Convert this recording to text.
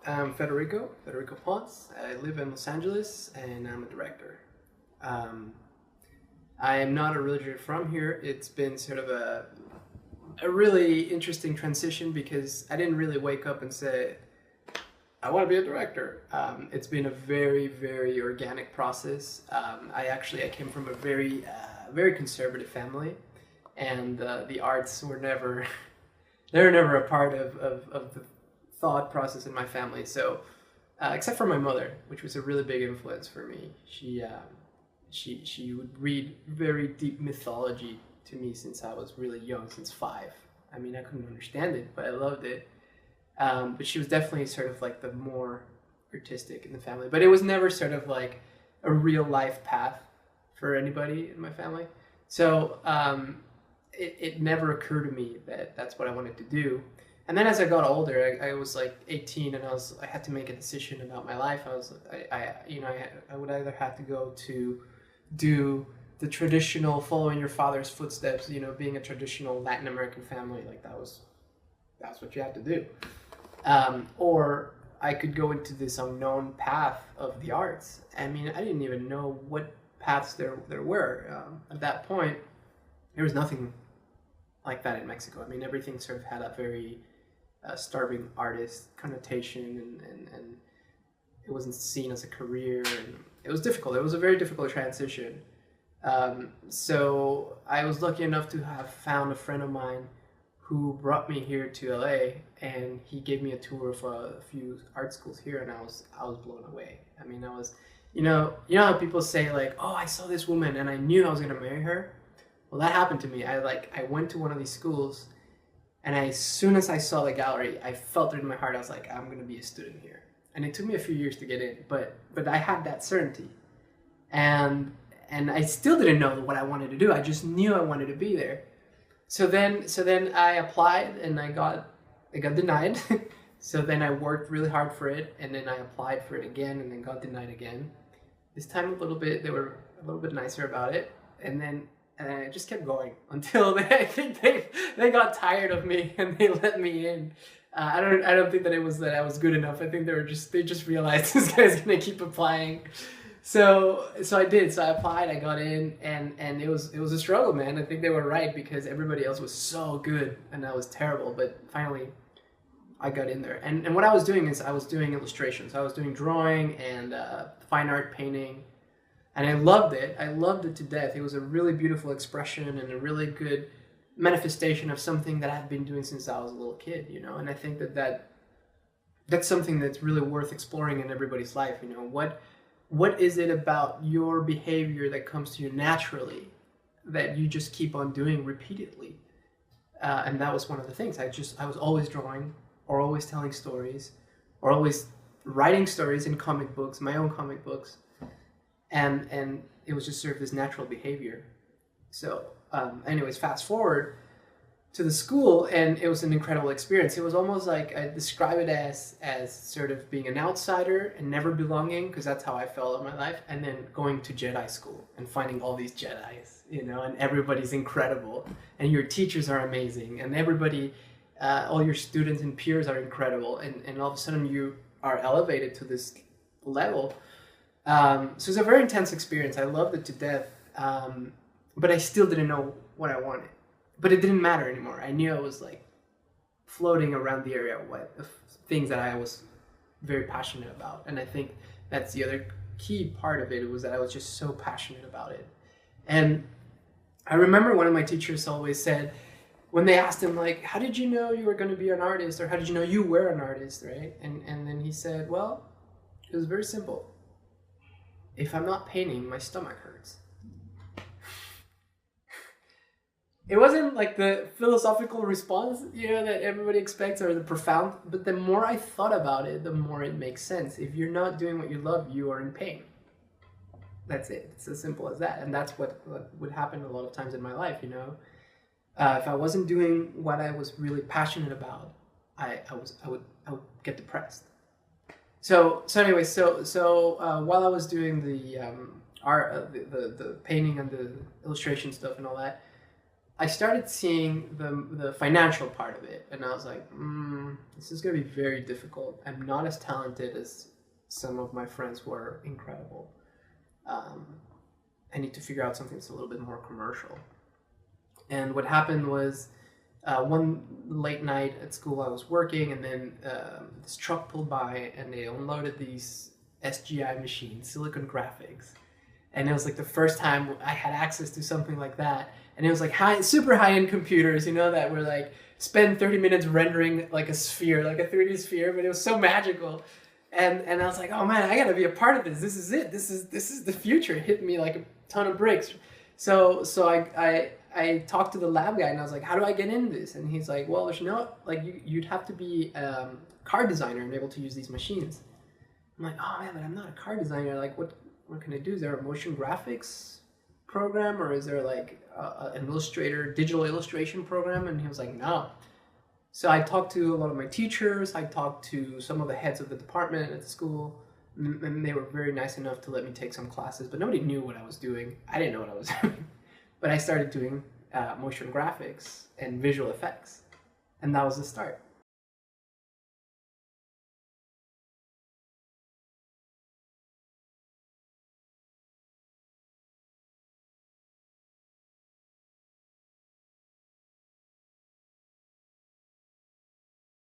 I'm Federico Ponce. I live in Los Angeles and I'm a director. Um, I am not originally from here. It's been sort of a really interesting transition because I didn't really wake up and say, I want to be a director. It's been a very, very organic process. I came from a very conservative family, and the arts were never, they were never a part of the thought process in my family. So, except for my mother, which was a really big influence for me. She would read very deep mythology to me since I was really young, since 5. I mean, I couldn't understand it, but I loved it. But she was definitely sort of like the more artistic in the family. But it was never sort of like a real life path for anybody in my family. So it never occurred to me that that's what I wanted to do. And then as I got older, I was like 18, and I had to make a decision about my life. I would either have to go to do the traditional following your father's footsteps, being a traditional Latin American family, like that's what you have to do. Or I could go into this unknown path of the arts. I mean, I didn't even know what paths there were. At that point, there was nothing like that in Mexico. I mean, everything sort of had a very starving artist connotation, and it wasn't seen as a career, and it was difficult. It was a very difficult transition. So I was lucky enough to have found a friend of mine who brought me here to LA, and he gave me a tour of a few art schools here, and I was blown away. I mean, you know how people say like, oh, I saw this woman and I knew I was gonna marry her. Well, that happened to me. I went to one of these schools, and as soon as I saw the gallery, I felt it in my heart. I was like, I'm gonna be a student here. And it took me a few years to get in, but I had that certainty, and I still didn't know what I wanted to do. I just knew I wanted to be there. So then I applied, and I got denied. So then I worked really hard for it, and then I applied for it again, and then got denied again. This time they were a little bit nicer about it, and then I just kept going until I think they got tired of me and they let me in. I don't think that it was that I was good enough. I think they just realized this guy's gonna keep applying. So I did. So I applied. I got in, and it was a struggle, man. I think they were right because everybody else was so good and I was terrible. But finally, I got in there. And what I was doing is I was doing illustrations. I was doing drawing and fine art painting, and I loved it. I loved it to death. It was a really beautiful expression and a really good manifestation of something that I've been doing since I was a little kid. And I think that's something that's really worth exploring in everybody's life. What is it about your behavior that comes to you naturally that you just keep on doing repeatedly? And that was one of the things. I was always drawing, or always telling stories, or always writing stories in comic books, my own comic books, and it was just sort of this natural behavior. So, anyways, fast forward to the school, and it was an incredible experience. It was almost like I describe it as sort of being an outsider and never belonging, because that's how I felt in my life, and then going to Jedi school and finding all these Jedis, and everybody's incredible, and your teachers are amazing, and everybody, all your students and peers are incredible, and all of a sudden you are elevated to this level. So it's a very intense experience. I loved it to death, but I still didn't know what I wanted. But it didn't matter anymore. I knew I was like floating around the area of things that I was very passionate about. And I think that's the other key part of it, was that I was just so passionate about it. And I remember one of my teachers always said, when they asked him, like, how did you know you were going to be an artist? Or how did you know you were an artist, right? And then he said, well, it was very simple. If I'm not painting, my stomach hurts. It wasn't like the philosophical response, that everybody expects, or the profound, but the more I thought about it, the more it makes sense. If you're not doing what you love, you are in pain. That's it. It's as simple as that. And that's what would happen a lot of times in my life, If I wasn't doing what I was really passionate about, I would get depressed. So while I was doing the art, the painting and the illustration stuff and all that, I started seeing the financial part of it, and I was like, this is going to be very difficult. I'm not as talented as some of my friends who are incredible. I need to figure out something that's a little bit more commercial. And what happened was, one late night at school, I was working, and then this truck pulled by, and they unloaded these SGI machines, Silicon Graphics. And it was like the first time I had access to something like that. And it was like super high-end computers, that were like, spend 30 minutes rendering like a sphere, like a 3D sphere, but it was so magical. And I was like, oh man, I gotta be a part of this. This is it. This is the future. It hit me like a ton of bricks. So I talked to the lab guy, and I was like, how do I get in this? And he's like, well, you'd have to be a car designer and able to use these machines. I'm like, oh man, but I'm not a car designer. Like, what can I do? Is there a motion graphics program, or is there like an Illustrator digital illustration program? And he was like, no. So I talked to a lot of my teachers. I talked to some of the heads of the department at the school, and they were very nice enough to let me take some classes, but nobody knew what I was doing. I didn't know what I was doing. But I started doing motion graphics and visual effects, and that was the start.